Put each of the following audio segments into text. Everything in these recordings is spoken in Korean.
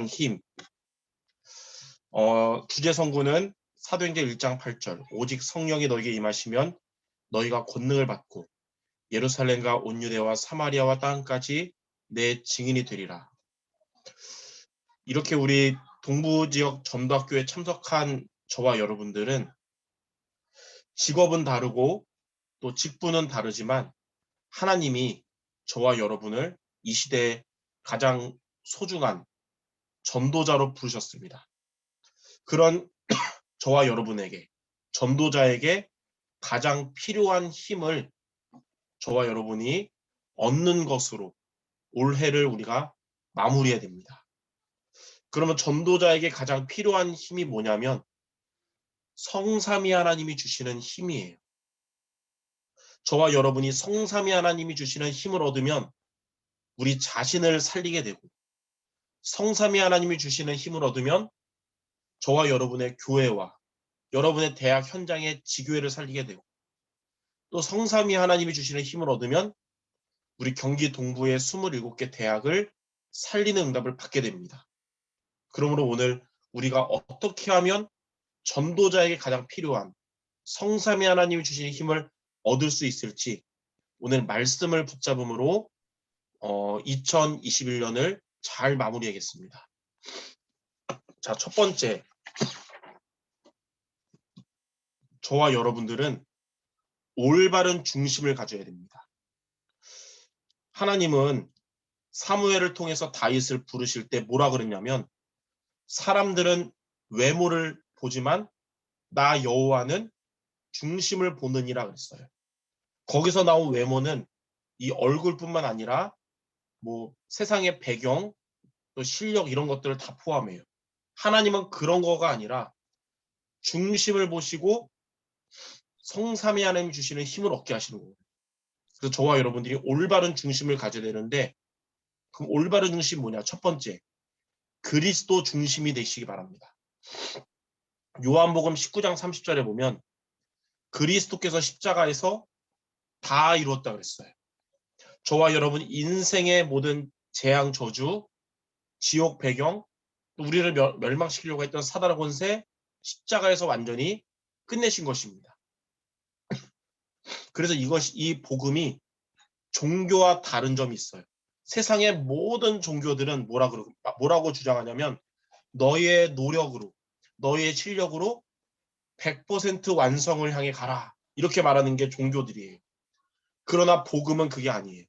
힘. 주제 선구는 사도행전 1장 8절. 오직 성령이 너에게 임하시면 너희가 권능을 받고 예루살렘과 온 유대와 사마리아와 땅까지 내 증인이 되리라. 이렇게 우리 동부 지역 전도학교에 참석한 저와 여러분들은 직업은 다르고 또 직분은 다르지만 하나님이 저와 여러분을 이 시대에 가장 소중한 전도자로 부르셨습니다. 그런 저와 여러분에게, 전도자에게 가장 필요한 힘을 저와 여러분이 얻는 것으로 올해를 우리가 마무리해야 됩니다. 그러면 전도자에게 가장 필요한 힘이 뭐냐면 성삼위 하나님이 주시는 힘이에요. 저와 여러분이 성삼위 하나님이 주시는 힘을 얻으면 우리 자신을 살리게 되고, 성삼위 하나님이 주시는 힘을 얻으면 저와 여러분의 교회와 여러분의 대학 현장의 지교회를 살리게 되고, 또 성삼위 하나님이 주시는 힘을 얻으면 우리 경기 동부의 27개 대학을 살리는 응답을 받게 됩니다. 그러므로 오늘 우리가 어떻게 하면 전도자에게 가장 필요한 성삼위 하나님이 주시는 힘을 얻을 수 있을지 오늘 말씀을 붙잡음으로 2021년을 잘 마무리하겠습니다. 자, 첫 번째, 저와 여러분들은 올바른 중심을 가져야 됩니다. 하나님은 사무엘을 통해서 다윗을 부르실 때 뭐라 그랬냐면, 사람들은 외모를 보지만 나 여호와는 중심을 보느니라 그랬어요. 거기서 나온 외모는 이 얼굴뿐만 아니라 뭐 세상의 배경, 또 실력 이런 것들을 다 포함해요. 하나님은 그런 거가 아니라 중심을 보시고 성삼위 하나님이 주시는 힘을 얻게 하시는 거예요. 그래서 저와 여러분들이 올바른 중심을 가져야 되는데, 그럼 올바른 중심이 뭐냐? 첫 번째, 그리스도 중심이 되시기 바랍니다. 요한복음 19장 30절에 보면 그리스도께서 십자가에서 다 이루었다 그랬어요. 저와 여러분 인생의 모든 재앙 저주, 지옥 배경, 또 우리를 멸망시키려고 했던 사단의 권세, 십자가에서 완전히 끝내신 것입니다. 그래서 이 복음이 종교와 다른 점이 있어요. 세상의 모든 종교들은 뭐라고 주장하냐면 너의 노력으로, 너의 실력으로 100% 완성을 향해 가라, 이렇게 말하는 게 종교들이에요. 그러나 복음은 그게 아니에요.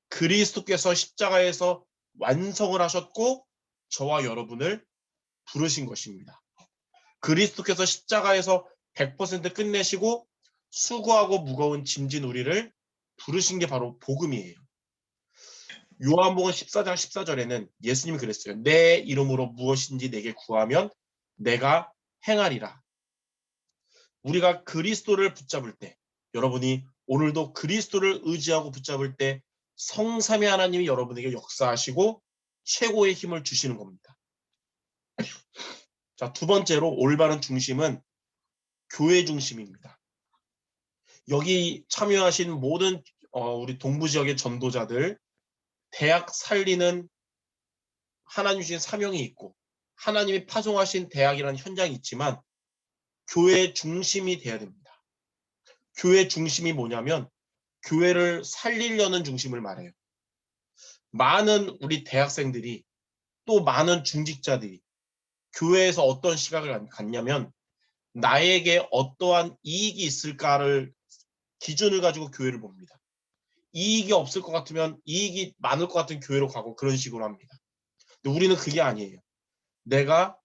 그리스도께서 십자가에서 완성을 하셨고 저와 여러분을 부르신 것입니다. 그리스도께서 십자가에서 100% 끝내시고 수고하고 무거운 짐진 우리를 부르신 게 바로 복음이에요. 요한복음 14장 14절에는 예수님이 그랬어요. 내 이름으로 무엇인지 내게 구하면 내가 행하리라. 우리가 그리스도를 붙잡을 때, 여러분이 오늘도 그리스도를 의지하고 붙잡을 때 성삼위 하나님이 여러분에게 역사하시고 최고의 힘을 주시는 겁니다. 자, 두 번째로 올바른 중심은 교회 중심입니다. 여기 참여하신 모든 우리 동부 지역의 전도자들, 대학 살리는 하나님 주신 사명이 있고 하나님이 파송하신 대학이라는 현장이 있지만 교회의 중심이 돼야 됩니다. 교회 중심이 뭐냐면 교회를 살리려는 중심을 말해요. 많은 우리 대학생들이, 또 많은 중직자들이 교회에서 어떤 시각을 갖냐면 나에게 어떠한 이익이 있을까를 기준을 가지고 교회를 봅니다. 이익이 없을 것 같으면 이익이 많을 것 같은 교회로 가고 그런 식으로 합니다. 근데 우리는 그게 아니에요. 내가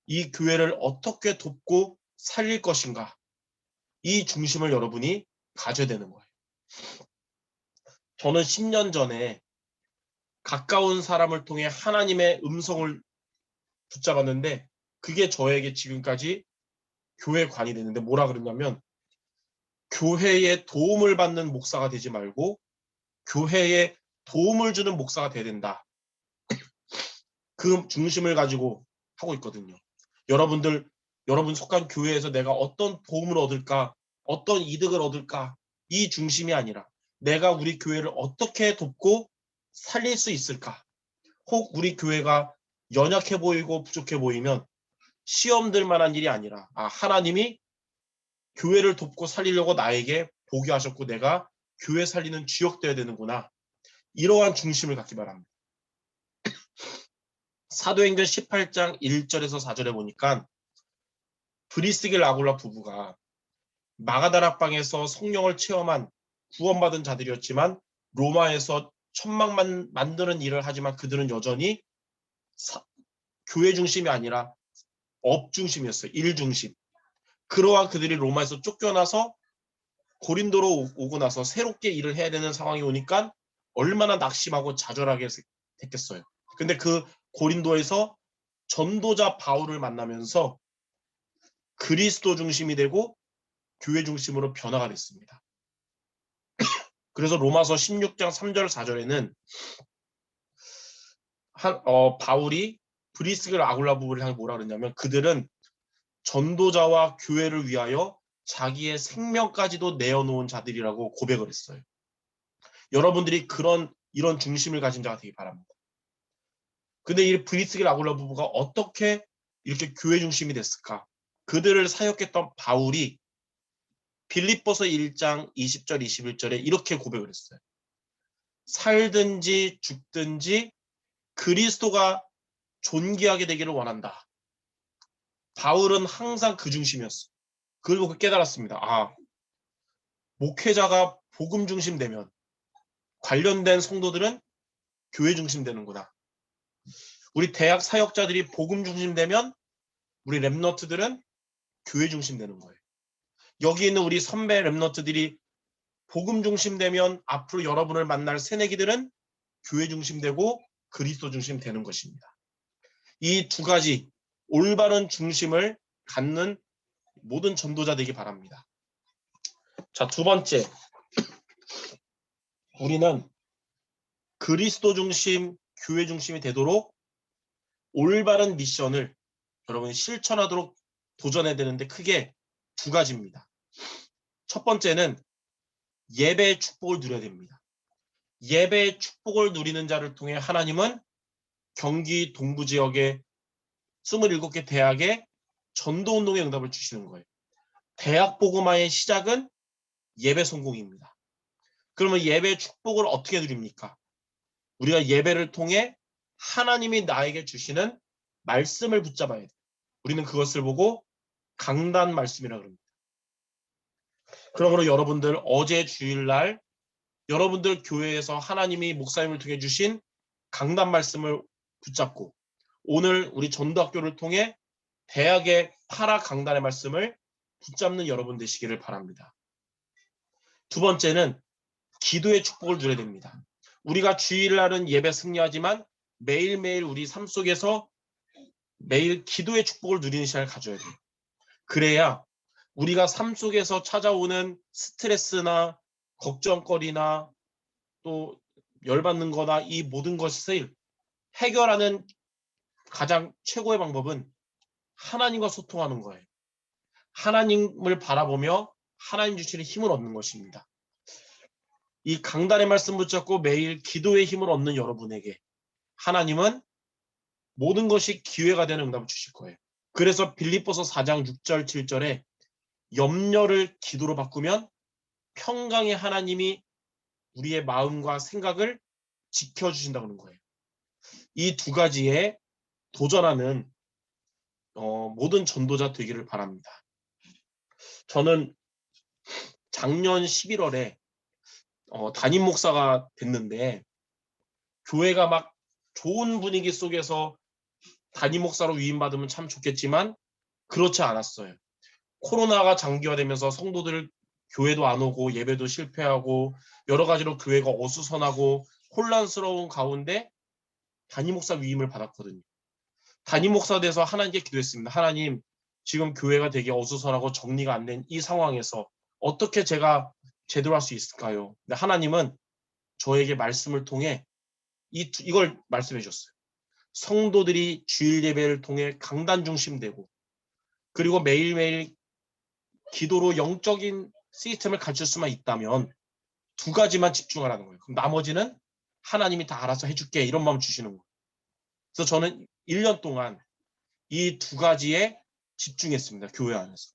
이 교회를 어떻게 돕고 살릴 것인가, 이 중심을 여러분이 가져야 되는 거예요. 저는 10년 전에 가까운 사람을 통해 하나님의 음성을 붙잡았는데 그게 저에게 지금까지 교회관이 되는데, 뭐라 그랬냐면 교회에 도움을 받는 목사가 되지 말고 교회에 도움을 주는 목사가 돼야 된다. 그 중심을 가지고 하고 있거든요. 여러분 속한 교회에서 내가 어떤 도움을 얻을까, 어떤 이득을 얻을까, 이 중심이 아니라 내가 우리 교회를 어떻게 돕고 살릴 수 있을까, 혹 우리 교회가 연약해 보이고 부족해 보이면 시험 들 만한 일이 아니라 하나님이 교회를 돕고 살리려고 나에게 보게 하셨고 내가 교회 살리는 주역되어야 되는구나. 이러한 중심을 갖기 바랍니다. 사도행전 18장 1절에서 4절에 보니까 브리스길 아굴라 부부가 마가다락방에서 성령을 체험한 구원받은 자들이었지만 로마에서 천막만 만드는 일을 하지만 그들은 여전히 교회 중심이 아니라 업 중심이었어요. 일 중심. 그러한 그들이 로마에서 쫓겨나서 고린도로 오고 나서 새롭게 일을 해야 되는 상황이 오니까 얼마나 낙심하고 좌절하게 됐겠어요. 근데 그 고린도에서 전도자 바울을 만나면서 그리스도 중심이 되고 교회 중심으로 변화가 됐습니다. 그래서 로마서 16장 3절 4절에는 바울이 브리스길 아굴라 부부를 향해 뭐라 그랬냐면 그들은 전도자와 교회를 위하여 자기의 생명까지도 내어놓은 자들이라고 고백을 했어요. 여러분들이 이런 중심을 가진 자가 되기 바랍니다. 근데 이 브리스길 아굴라 부부가 어떻게 이렇게 교회 중심이 됐을까? 그들을 사역했던 바울이 빌립보서 1장 20절 21절에 이렇게 고백을 했어요. 살든지 죽든지 그리스도가 존귀하게 되기를 원한다. 바울은 항상 그 중심이었어. 그리고 깨달았습니다. 목회자가 복음 중심 되면 관련된 성도들은 교회 중심 되는구나. 우리 대학 사역자들이 복음 중심 되면 우리 랩너트들은 교회 중심 되는 거예요. 여기 있는 우리 선배 랩너트들이 복음 중심 되면 앞으로 여러분을 만날 새내기들은 교회 중심 되고 그리스도 중심 되는 것입니다. 이 두 가지 올바른 중심을 갖는 모든 전도자 되기 바랍니다. 자, 두 번째. 우리는 그리스도 중심, 교회 중심이 되도록 올바른 미션을 여러분이 실천하도록 도전해야 되는데 크게 두 가지입니다. 첫 번째는 예배의 축복을 누려야 됩니다. 예배의 축복을 누리는 자를 통해 하나님은 경기 동부 지역의 27개 대학에 전도운동의 응답을 주시는 거예요. 대학 복음화의 시작은 예배 성공입니다. 그러면 예배의 축복을 어떻게 누립니까? 우리가 예배를 통해 하나님이 나에게 주시는 말씀을 붙잡아야 돼요. 우리는 그것을 보고 강단 말씀이라고 합니다. 그러므로 여러분들 어제 주일날 여러분들 교회에서 하나님이 목사님을 통해 주신 강단 말씀을 붙잡고 오늘 우리 전도학교를 통해 대학의 파라 강단의 말씀을 붙잡는 여러분 되시기를 바랍니다. 두 번째는 기도의 축복을 누려야 됩니다. 우리가 주일날은 예배 승리하지만 매일매일 우리 삶 속에서 매일 기도의 축복을 누리는 시간을 가져야 돼요. 그래야 우리가 삶 속에서 찾아오는 스트레스나 걱정거리나 또 열받는 거나 이 모든 것을 해결하는 가장 최고의 방법은 하나님과 소통하는 거예요. 하나님을 바라보며 하나님 주시는 힘을 얻는 것입니다. 이 강단의 말씀 붙잡고 매일 기도의 힘을 얻는 여러분에게 하나님은 모든 것이 기회가 되는 응답을 주실 거예요. 그래서 빌립보서 4장 6절 7절에 염려를 기도로 바꾸면 평강의 하나님이 우리의 마음과 생각을 지켜주신다는 거예요. 이 두 가지에 도전하는 모든 전도자 되기를 바랍니다. 저는 작년 11월에 담임 목사가 됐는데 교회가 막 좋은 분위기 속에서 담임 목사로 위임받으면 참 좋겠지만 그렇지 않았어요. 코로나가 장기화되면서 성도들 교회도 안 오고 예배도 실패하고 여러 가지로 교회가 어수선하고 혼란스러운 가운데 담임 목사 위임을 받았거든요. 담임 목사 돼서 하나님께 기도했습니다. 하나님, 지금 교회가 되게 어수선하고 정리가 안 된 이 상황에서 어떻게 제가 제대로 할 수 있을까요? 근데 하나님은 저에게 말씀을 통해 이걸 말씀해 주셨어요. 성도들이 주일 예배를 통해 강단 중심되고 그리고 매일매일 기도로 영적인 시스템을 갖출 수만 있다면 두 가지만 집중하라는 거예요. 그럼 나머지는 하나님이 다 알아서 해줄게 이런 마음 주시는 거예요. 그래서 저는 1년 동안 이 두 가지에 집중했습니다. 교회 안에서.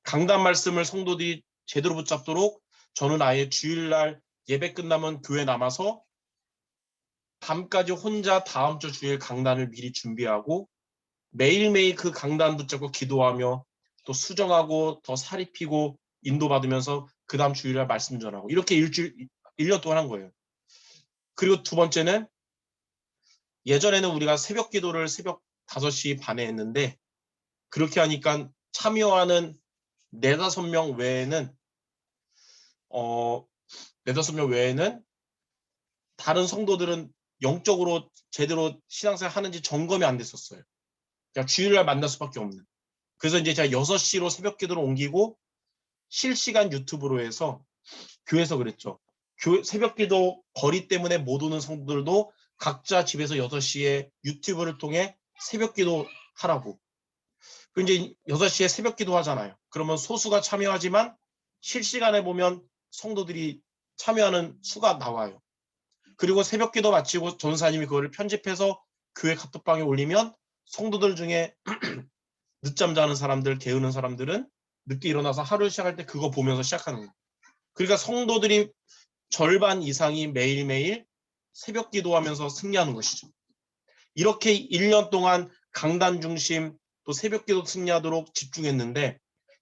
강단 말씀을 성도들이 제대로 붙잡도록 저는 아예 주일날 예배 끝나면 교회 남아서 밤까지 혼자 다음 주 주일 강단을 미리 준비하고 매일매일 그 강단 붙잡고 기도하며 또 수정하고 더 살이 피고 인도받으면서 그 다음 주일날 말씀 전하고 이렇게 1년 동안 한 거예요. 그리고 두 번째는 예전에는 우리가 새벽 기도를 새벽 5시 반에 했는데 그렇게 하니까 참여하는 4-5명 외에는 4-5명 외에는 다른 성도들은 영적으로 제대로 신앙생활 하는지 점검이 안 됐었어요. 그냥 주일날 만날 수밖에 없는. 그래서 이제 제가 6시로 새벽 기도를 옮기고 실시간 유튜브로 해서 교회에서 그랬죠. 새벽 기도 거리 때문에 못 오는 성도들도 각자 집에서 6시에 유튜브를 통해 새벽 기도 하라고. 그 이제 6시에 새벽 기도 하잖아요. 그러면 소수가 참여하지만 실시간에 보면 성도들이 참여하는 수가 나와요. 그리고 새벽 기도 마치고 전사님이 그거를 편집해서 교회 카톡방에 올리면 성도들 중에 늦잠 자는 사람들, 게으른 사람들은 늦게 일어나서 하루를 시작할 때 그거 보면서 시작하는 거예요. 그러니까 성도들이 절반 이상이 매일매일 새벽 기도하면서 승리하는 것이죠. 이렇게 1년 동안 강단 중심 또 새벽 기도 승리하도록 집중했는데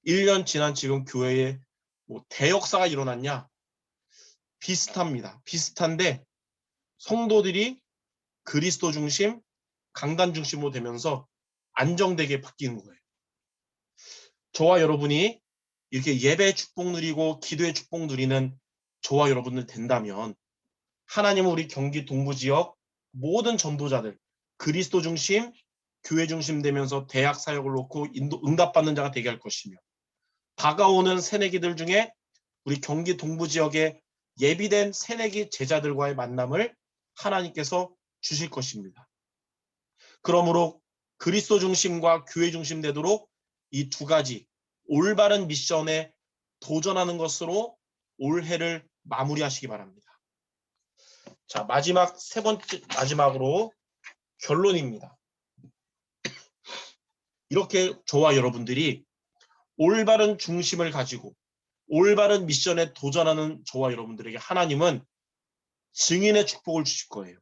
1년 지난 지금 교회에 뭐 대역사가 일어났냐? 비슷합니다. 비슷한데 성도들이 그리스도 중심, 강단 중심으로 되면서 안정되게 바뀌는 거예요. 저와 여러분이 이렇게 예배의 축복 누리고 기도의 축복 누리는 저와 여러분들 된다면 하나님은 우리 경기 동부 지역 모든 전도자들 그리스도 중심, 교회 중심 되면서 대학 사역을 놓고 응답받는 자가 되게 할 것이며 다가오는 새내기들 중에 우리 경기 동부 지역에 예비된 새내기 제자들과의 만남을 하나님께서 주실 것입니다. 그러므로 그리스도 중심과 교회 중심 되도록 이 두 가지 올바른 미션에 도전하는 것으로 올해를 마무리하시기 바랍니다. 자, 마지막으로 결론입니다. 이렇게 저와 여러분들이 올바른 중심을 가지고 올바른 미션에 도전하는 저와 여러분들에게 하나님은 증인의 축복을 주실 거예요.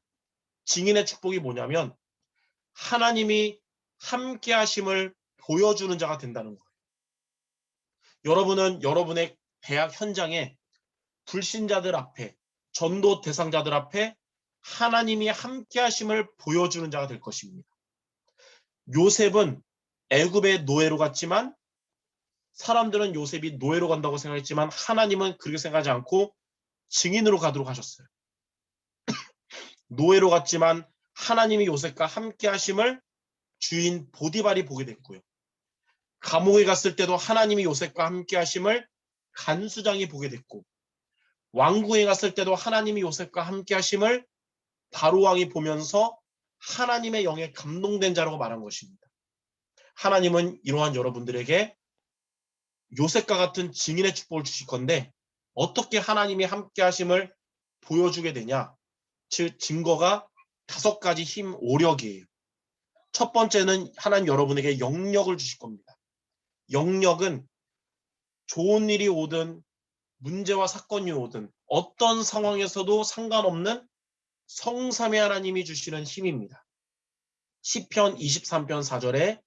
증인의 축복이 뭐냐면 하나님이 함께 하심을 보여주는 자가 된다는 거예요. 여러분은 여러분의 대학 현장에 불신자들 앞에 전도 대상자들 앞에 하나님이 함께 하심을 보여주는 자가 될 것입니다. 요셉은 애굽의 노예로 갔지만 사람들은 요셉이 노예로 간다고 생각했지만 하나님은 그렇게 생각하지 않고 증인으로 가도록 하셨어요. 노예로 갔지만 하나님이 요셉과 함께 하심을 주인 보디발이 보게 됐고요. 감옥에 갔을 때도 하나님이 요셉과 함께 하심을 간수장이 보게 됐고 왕궁에 갔을 때도 하나님이 요셉과 함께 하심을 바로왕이 보면서 하나님의 영에 감동된 자라고 말한 것입니다. 하나님은 이러한 여러분들에게 요셉과 같은 증인의 축복을 주실 건데 어떻게 하나님이 함께 하심을 보여주게 되냐? 즉 증거가 5가지 힘 오력이에요. 첫 번째는 하나님 여러분에게 영력을 주실 겁니다. 영력은 좋은 일이 오든 문제와 사건이 오든 어떤 상황에서도 상관없는 성삼위 하나님이 주시는 힘입니다. 시편 23편 4절에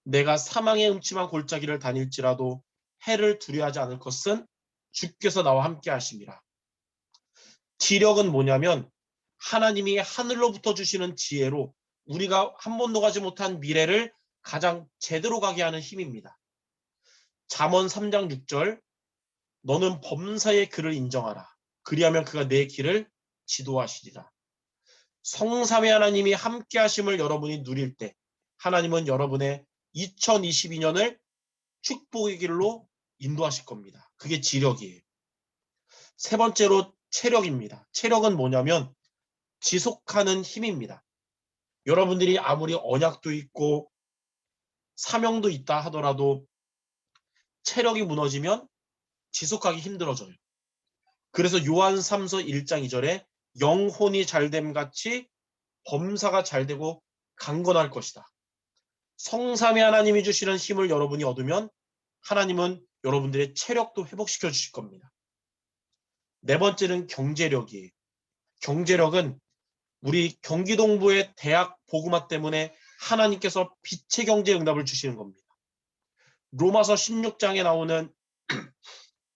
내가 사망의 음침한 골짜기를 다닐지라도 해를 두려워하지 않을 것은 주께서 나와 함께 하심이라. 지력은 뭐냐면 하나님이 하늘로부터 주시는 지혜로 우리가 한 번도 가지 못한 미래를 가장 제대로 가게 하는 힘입니다. 잠언 3장 6절 너는 범사의 그를 인정하라. 그리하면 그가 내 길을 지도하시리라. 성삼위 하나님이 함께 하심을 여러분이 누릴 때 하나님은 여러분의 2022년을 축복의 길로 인도하실 겁니다. 그게 지력이에요. 세 번째로 체력입니다. 체력은 뭐냐면 지속하는 힘입니다. 여러분들이 아무리 언약도 있고 사명도 있다 하더라도 체력이 무너지면 지속하기 힘들어져요. 그래서 요한 3서 1장 2절에 영혼이 잘됨 같이 범사가 잘되고 강건할 것이다. 성삼위 하나님이 주시는 힘을 여러분이 얻으면 하나님은 여러분들의 체력도 회복시켜 주실 겁니다. 네 번째는 경제력이에요. 경제력은 우리 경기동부의 대학 복음화 때문에 하나님께서 빛의 경제 응답을 주시는 겁니다. 로마서 16장에 나오는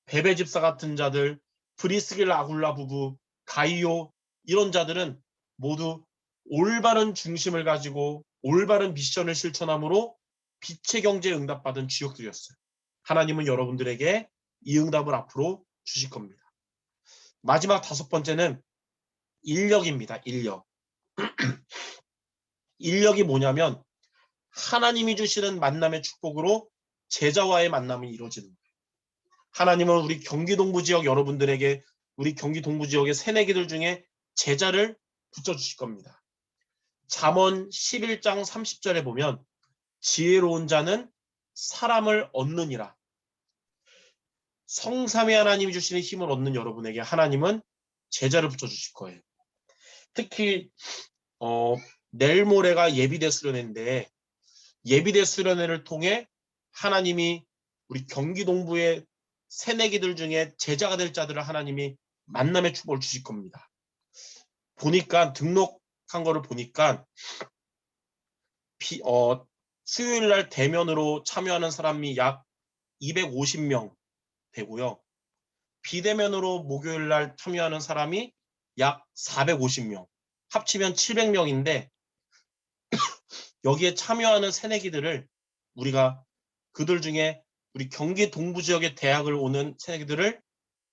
베베 집사 같은 자들, 브리스길라 아굴라 부부, 가이오 이런 자들은 모두 올바른 중심을 가지고 올바른 미션을 실천함으로 빛의 경제에 응답받은 주역들이었어요. 하나님은 여러분들에게 이 응답을 앞으로 주실 겁니다. 마지막 다섯 번째는 인력입니다. 인력. 인력이 뭐냐면 하나님이 주시는 만남의 축복으로 제자와의 만남이 이루어지는 거예요. 하나님은 우리 경기 동부 지역 여러분들에게 우리 경기 동부 지역의 새내기들 중에 제자를 붙여주실 겁니다. 잠언 11장 30절에 보면 지혜로운 자는 사람을 얻느니라. 성삼위 하나님이 주시는 힘을 얻는 여러분에게 하나님은 제자를 붙여주실 거예요. 특히 내일 모레가 예비대 수련회인데 예비대 수련회를 통해 하나님이 우리 경기 동부의 새내기들 중에 제자가 될 자들을 하나님이 만남의 축복을 주실 겁니다. 보니까 등록한 거를 보니까 수요일 날 대면으로 참여하는 사람이 약 250명 되고요. 비대면으로 목요일 날 참여하는 사람이 약 450명. 합치면 700명인데 여기에 참여하는 새내기들을 우리가 그들 중에 우리 경기 동부 지역의 대학을 오는 새내기들을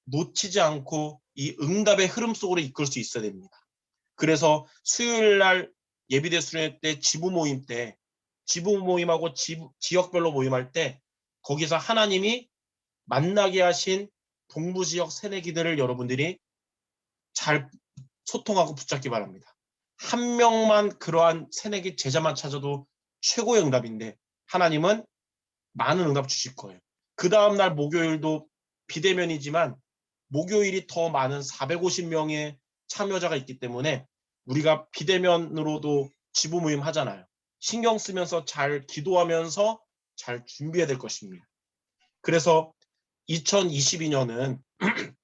놓치지 않고 이 응답의 흐름 속으로 이끌 수 있어야 됩니다. 그래서 수요일 날 예비대 수련회 때 지부 모임하고 지역별로 모임할 때 거기서 하나님이 만나게 하신 동부 지역 새내기들을 여러분들이 잘 소통하고 붙잡기 바랍니다. 한 명만 그러한 새내기 제자만 찾아도 최고의 응답인데 하나님은 많은 응답 주실 거예요. 그 다음날 목요일도 비대면이지만 목요일이 더 많은 450명의 참여자가 있기 때문에 우리가 비대면으로도 지부 모임 하잖아요. 신경 쓰면서 잘 기도하면서 잘 준비해야 될 것입니다. 그래서 2022년은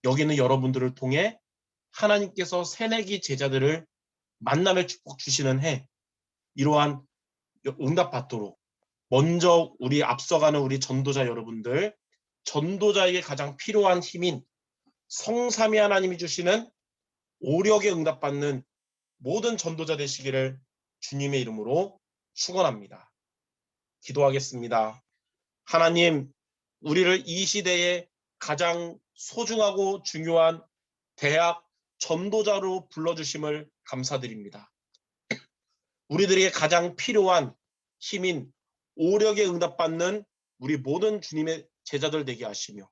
여기 있는 여러분들을 통해 하나님께서 새내기 제자들을 만남의 축복 주시는 해 이러한 응답 받도록 먼저 우리 앞서가는 우리 전도자 여러분들 전도자에게 가장 필요한 힘인 성삼위 하나님이 주시는 오력에 응답받는 모든 전도자 되시기를 주님의 이름으로 축원합니다. 기도하겠습니다. 하나님, 우리를 이 시대에 가장 소중하고 중요한 대학 전도자로 불러주심을 감사드립니다. 우리들에게 가장 필요한 힘인 오력에 응답받는 우리 모든 주님의 제자들 되게 하시며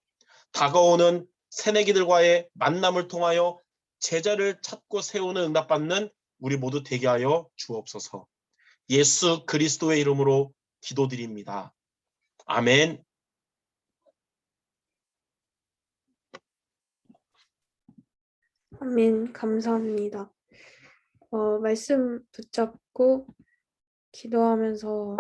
다가오는 새내기들과의 만남을 통하여 제자를 찾고 세우는 응답받는 우리 모두 되게 하여 주옵소서. 예수 그리스도의 이름으로 기도드립니다. 아멘. 아멘. 감사합니다. 말씀 붙잡고 기도하면서